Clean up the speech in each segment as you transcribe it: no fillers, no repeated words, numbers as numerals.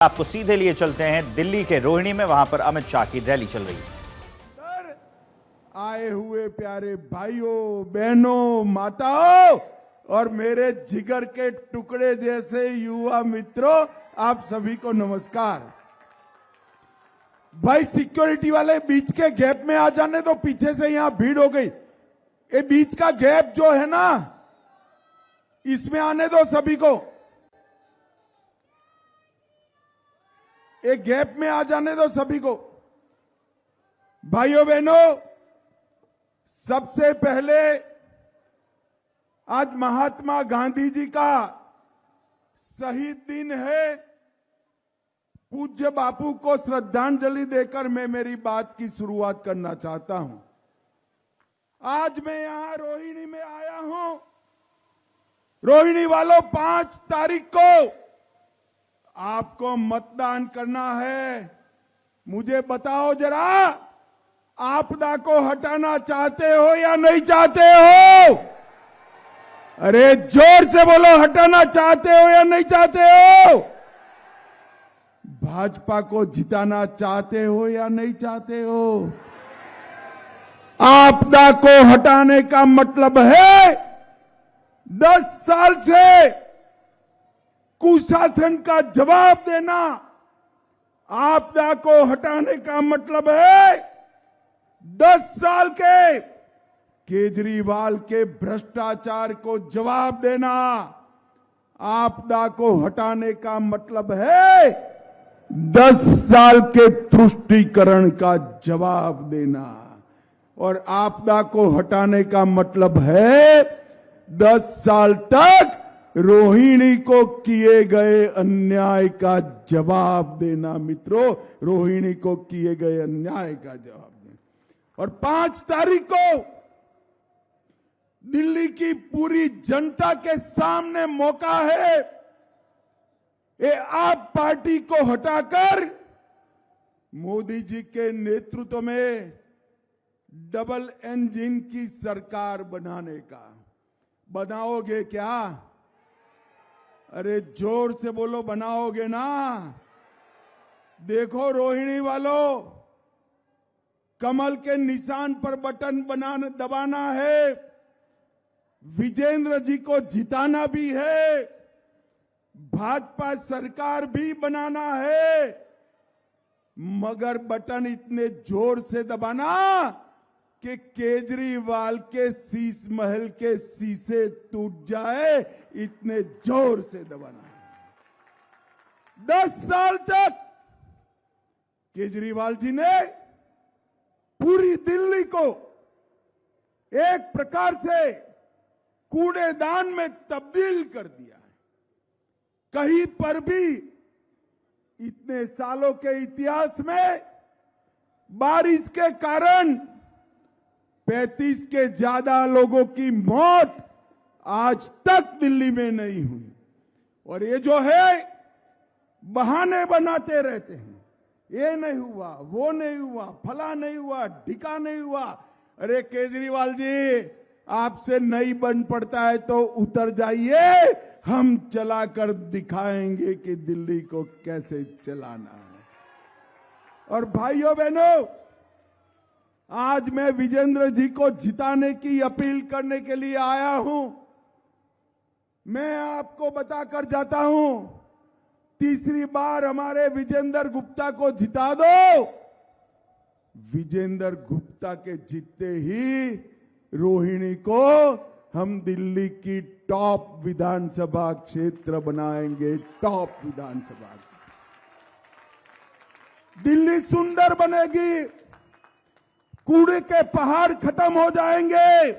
आपको सीधे लिए चलते हैं दिल्ली के रोहिणी में, वहां पर अमित शाह की रैली चल रही है। आए हुए प्यारे भाइयों, बहनों, माताओं और मेरे जिगर के टुकड़े जैसे युवा मित्रों, आप सभी को नमस्कार। भाई सिक्योरिटी वाले बीच के गैप में आ जाने तो, पीछे से यहां भीड़ हो गई। ये बीच का गैप जो है ना, इसमें आने दो सभी को। एक गैप में आ जाने दो सभी को। भाइयों बहनों, सबसे पहले आज महात्मा गांधी जी का शहीद दिन है। पूज्य बापू को श्रद्धांजलि देकर मैं मेरी बात की शुरुआत करना चाहता हूं। आज मैं यहां रोहिणी में आया हूं। रोहिणी वालों, 5 तारीख को आपको मतदान करना है। मुझे बताओ जरा, आपदा को हटाना चाहते हो या नहीं चाहते हो? अरे जोर से बोलो, हटाना चाहते हो या नहीं चाहते हो? भाजपा को जिताना चाहते हो या नहीं चाहते हो? आपदा को हटाने का मतलब है 10 साल से कुशासन का जवाब देना। आपदा को हटाने का मतलब है 10 साल के केजरीवाल के भ्रष्टाचार को जवाब देना। आपदा को हटाने का मतलब है 10 साल के तुष्टीकरण का जवाब देना। और आपदा को हटाने का मतलब है 10 साल तक रोहिणी को किए गए अन्याय का जवाब देना। मित्रों, रोहिणी को किए गए अन्याय का जवाब देना। और 5 तारीख को दिल्ली की पूरी जनता के सामने मौका है। ये आप पार्टी को हटाकर मोदी जी के नेतृत्व में डबल इंजन की सरकार बनाने का। बनाओगे क्या? अरे जोर से बोलो, बनाओगे ना? देखो रोहिणी वालों, कमल के निशान पर बटन दबाना है। विजेंद्र जी को जिताना भी है। भाजपा सरकार भी बनाना है। मगर बटन इतने जोर से दबाना कि केजरीवाल के शीश महल के शीशे टूट जाए, इतने जोर से दबाना है। 10 साल तक केजरीवाल जी ने पूरी दिल्ली को एक प्रकार से कूड़ेदान में तब्दील कर दिया है। कहीं पर भी इतने सालों के इतिहास में बारिश के कारण 35 के ज्यादा लोगों की मौत आज तक दिल्ली में नहीं हुई। और ये जो है, बहाने बनाते रहते हैं। ये नहीं हुआ, वो नहीं हुआ, फला नहीं हुआ, ढिका नहीं हुआ। अरे केजरीवाल जी, आपसे नहीं बन पड़ता है तो उतर जाइए, हम चलाकर दिखाएंगे कि दिल्ली को कैसे चलाना है। और भाइयों बहनों, आज मैं विजेंद्र जी को जिताने की अपील करने के लिए आया हूं। मैं आपको बताकर जाता हूं, तीसरी बार हमारे विजेंद्र गुप्ता को जिता दो। विजेंद्र गुप्ता के जीतते ही रोहिणी को हम दिल्ली की टॉप विधानसभा क्षेत्र बनाएंगे। टॉप विधानसभा, दिल्ली सुंदर बनेगी। कूड़े के पहाड़ खत्म हो जाएंगे।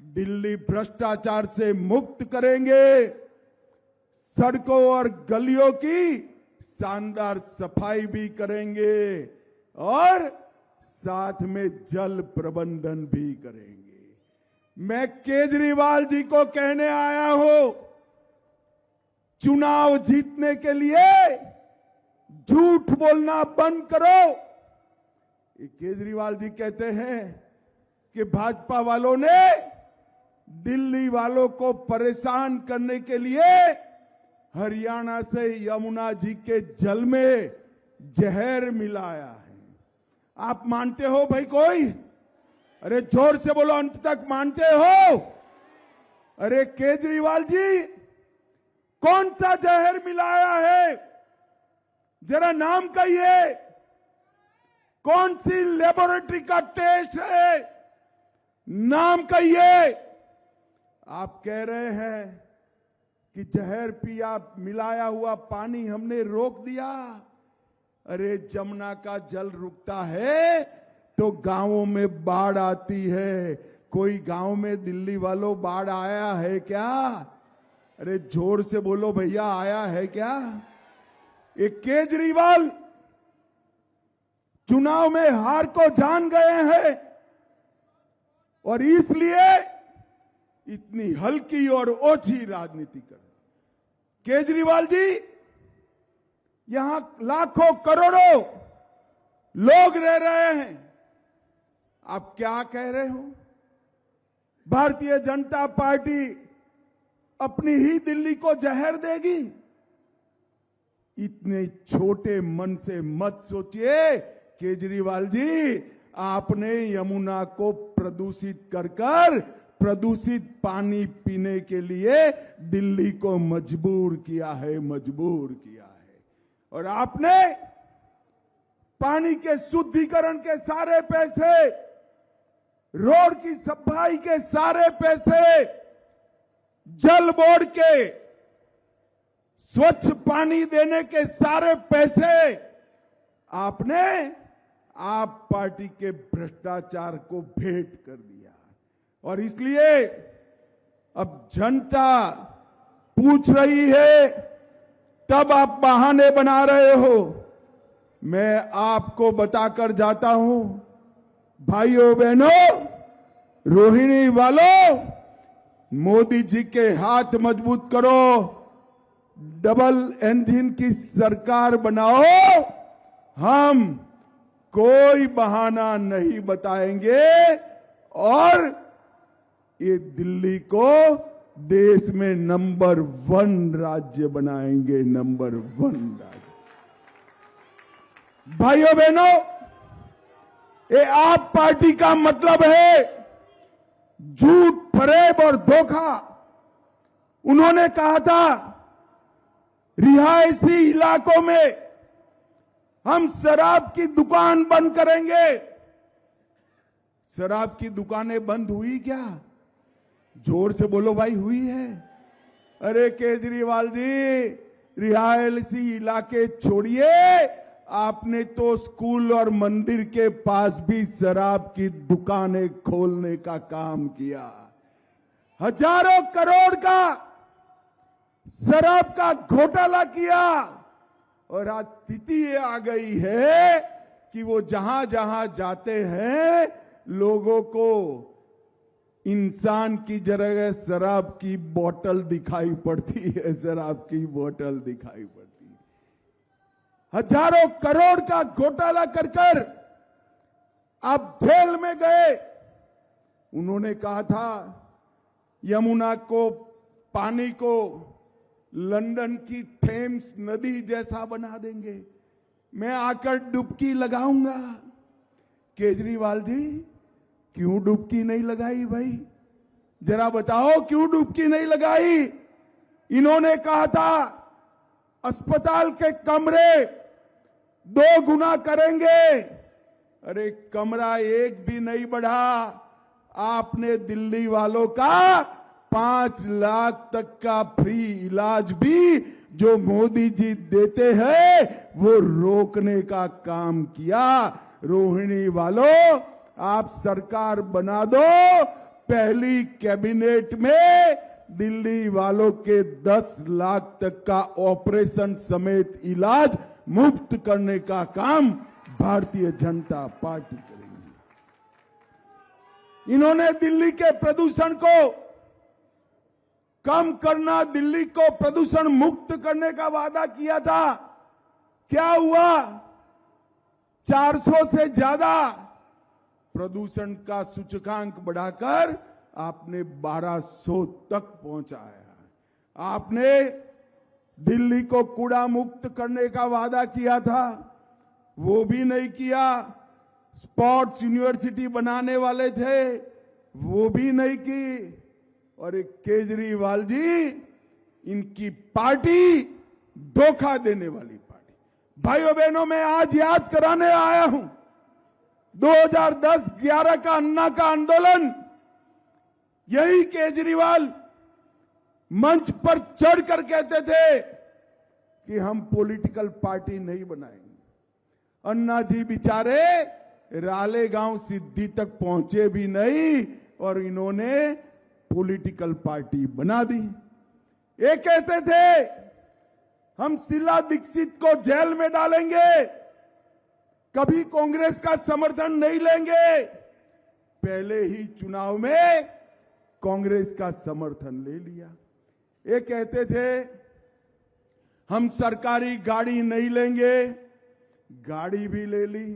दिल्ली भ्रष्टाचार से मुक्त करेंगे। सड़कों और गलियों की शानदार सफाई भी करेंगे और साथ में जल प्रबंधन भी करेंगे। मैं केजरीवाल जी को कहने आया हूं, चुनाव जीतने के लिए झूठ बोलना बंद करो। केजरीवाल जी कहते हैं कि भाजपा वालों ने दिल्ली वालों को परेशान करने के लिए हरियाणा से यमुना जी के जल में जहर मिलाया है। आप मानते हो भाई कोई? अरे जोर से बोलो, अंत तक मानते हो? अरे केजरीवाल जी, कौन सा जहर मिलाया है? जरा नाम कहिए। कौन सी लेबोरेटरी का टेस्ट है? नाम कहिए। आप कह रहे हैं कि जहर पिया, मिलाया हुआ पानी हमने रोक दिया। अरे जमुना का जल रुकता है तो गांवों में बाढ़ आती है। कोई गांव में दिल्ली वालों बाढ़ आया है क्या? अरे जोर से बोलो भैया, आया है क्या? एक केजरीवाल चुनाव में हार को जान गए हैं और इसलिए इतनी हल्की और ओछी राजनीति कर रहे। केजरीवाल जी, यहां लाखों करोड़ों लोग रह रहे हैं, आप क्या कह रहे हो? भारतीय जनता पार्टी अपनी ही दिल्ली को जहर देगी? इतने छोटे मन से मत सोचिए केजरीवाल जी। आपने यमुना को प्रदूषित कर प्रदूषित पानी पीने के लिए दिल्ली को मजबूर किया है। और आपने पानी के शुद्धिकरण के सारे पैसे, रोड की सफाई के सारे पैसे, जल बोर्ड के स्वच्छ पानी देने के सारे पैसे आपने आप पार्टी के भ्रष्टाचार को भेंट कर दिया। और इसलिए अब जनता पूछ रही है, तब आप बहाने बना रहे हो। मैं आपको बताकर जाता हूं, भाइयों बहनों, रोहिणी वालों, मोदी जी के हाथ मजबूत करो, डबल इंजन की सरकार बनाओ। हम कोई बहाना नहीं बताएंगे और ये दिल्ली को देश में नंबर 1 राज्य बनाएंगे। नंबर 1 राज्य। भाइयों बहनों, ये आप पार्टी का मतलब है झूठ, फरेब और धोखा। उन्होंने कहा था रिहायशी इलाकों में हम शराब की दुकान बंद करेंगे। शराब की दुकानें बंद हुई क्या? जोर से बोलो भाई, हुई है? अरे केजरीवाल जी, रिहायशी इलाके छोड़िए, आपने तो स्कूल और मंदिर के पास भी शराब की दुकानें खोलने का काम किया। हजारों करोड़ का शराब का घोटाला किया और आज स्थिति ये आ गई है कि वो जहां जहां जाते हैं लोगों को इंसान की जगह शराब की बोतल दिखाई पड़ती है। शराब की बोतल दिखाई पड़ती है। हजारों करोड़ का घोटाला कर आप जेल में गए। उन्होंने कहा था यमुना को, पानी को लंदन की थेम्स नदी जैसा बना देंगे, मैं आकर डुबकी लगाऊंगा। केजरीवाल जी, क्यों डुबकी नहीं लगाई भाई? जरा बताओ क्यों डुबकी नहीं लगाई? इन्होंने कहा था अस्पताल के कमरे 2 गुना करेंगे। अरे कमरा एक भी नहीं बढ़ा। आपने दिल्ली वालों का 5 लाख तक का फ्री इलाज भी जो मोदी जी देते हैं वो रोकने का काम किया। रोहिणी वालों, आप सरकार बना दो, पहली कैबिनेट में दिल्ली वालों के 10 लाख तक का ऑपरेशन समेत इलाज मुफ्त करने का काम भारतीय जनता पार्टी करेगी। इन्होंने दिल्ली के प्रदूषण को कम करना, दिल्ली को प्रदूषण मुक्त करने का वादा किया था। क्या हुआ? 400 से ज्यादा प्रदूषण का सूचकांक बढ़ाकर आपने 1200 तक पहुंचाया। आपने दिल्ली को कूड़ा मुक्त करने का वादा किया था, वो भी नहीं किया। स्पोर्ट्स यूनिवर्सिटी बनाने वाले थे, वो भी नहीं की। और एक केजरीवाल जी, इनकी पार्टी धोखा देने वाली पार्टी। भाइयों बहनों, मैं आज याद कराने आया हूं 2010-11 का अन्ना का आंदोलन। यही केजरीवाल मंच पर चढ़कर कहते थे कि हम पॉलिटिकल पार्टी नहीं बनाएंगे। अन्ना जी बेचारे रालेगांव सिद्धि तक पहुंचे भी नहीं और इन्होंने पॉलिटिकल पार्टी बना दी। ये कहते थे हम शीला दीक्षित को जेल में डालेंगे, कभी कांग्रेस का समर्थन नहीं लेंगे। पहले ही चुनाव में कांग्रेस का समर्थन ले लिया। ये कहते थे हम सरकारी गाड़ी नहीं लेंगे, गाड़ी भी ले ली।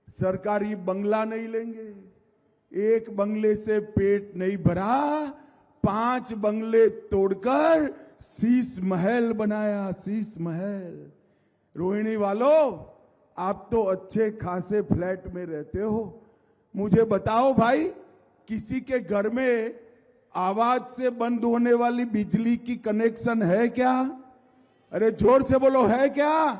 सरकारी बंगला नहीं लेंगे, एक बंगले से पेट नहीं भरा, 5 बंगले तोड़कर शीश महल बनाया, शीश महल। रोहिणी वालों, आप तो अच्छे खासे फ्लैट में रहते हो, मुझे बताओ भाई, किसी के घर में आवाज से बंद होने वाली बिजली की कनेक्शन है क्या? अरे जोर से बोलो, है क्या?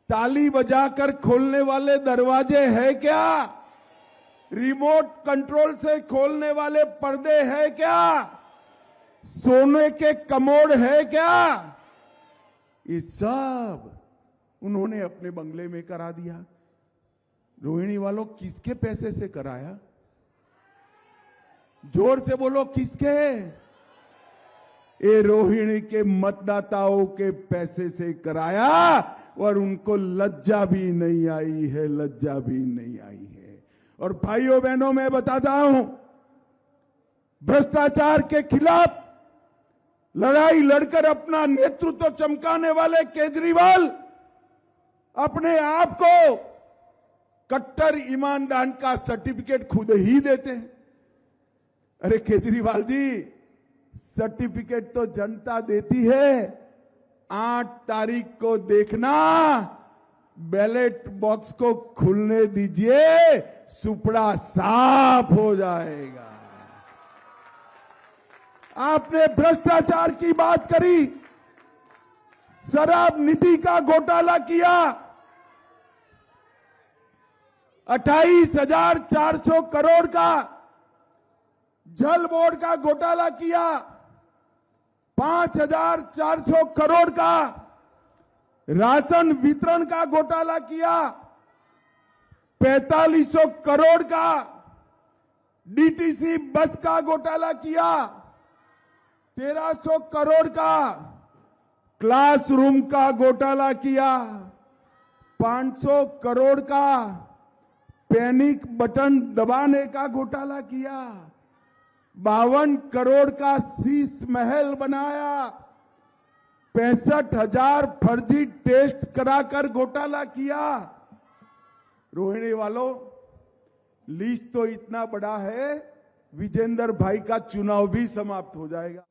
ताली बजाकर खोलने वाले दरवाजे है क्या? रिमोट कंट्रोल से खोलने वाले पर्दे है क्या? सोने के कमोड है क्या? ये सब उन्होंने अपने बंगले में करा दिया। रोहिणी वालों, किसके पैसे से कराया? जोर से बोलो, किसके? ये रोहिणी के मतदाताओं के पैसे से कराया और उनको लज्जा भी नहीं आई है, लज्जा भी नहीं आई है। और भाइयों बहनों, मैं बताता हूं, भ्रष्टाचार के खिलाफ लड़ाई लड़कर अपना नेतृत्व चमकाने वाले केजरीवाल अपने आप को कट्टर ईमानदार का सर्टिफिकेट खुद ही देते हैं। अरे केजरीवाल जी, सर्टिफिकेट तो जनता देती है, 8 तारीख को देखना, बैलेट बॉक्स को खुलने दीजिए, सुपड़ा साफ हो जाएगा। आपने भ्रष्टाचार की बात करी, शराब नीति का घोटाला किया, 28,400 करोड़ का जल बोर्ड का घोटाला किया, 5,400 करोड़ का राशन वितरण का घोटाला किया, 4500 करोड़ का डीटीसी बस का घोटाला किया, 1300 करोड़ का क्लासरूम का घोटाला किया, 500 करोड़ का पैनिक बटन दबाने का घोटाला किया, 52 करोड़ का शीश महल बनाया, 65,000 फर्जी टेस्ट कराकर घोटाला किया। रोहिणी वालों, लिस्ट तो इतना बड़ा है, विजेंद्र भाई का चुनाव भी समाप्त हो जाएगा।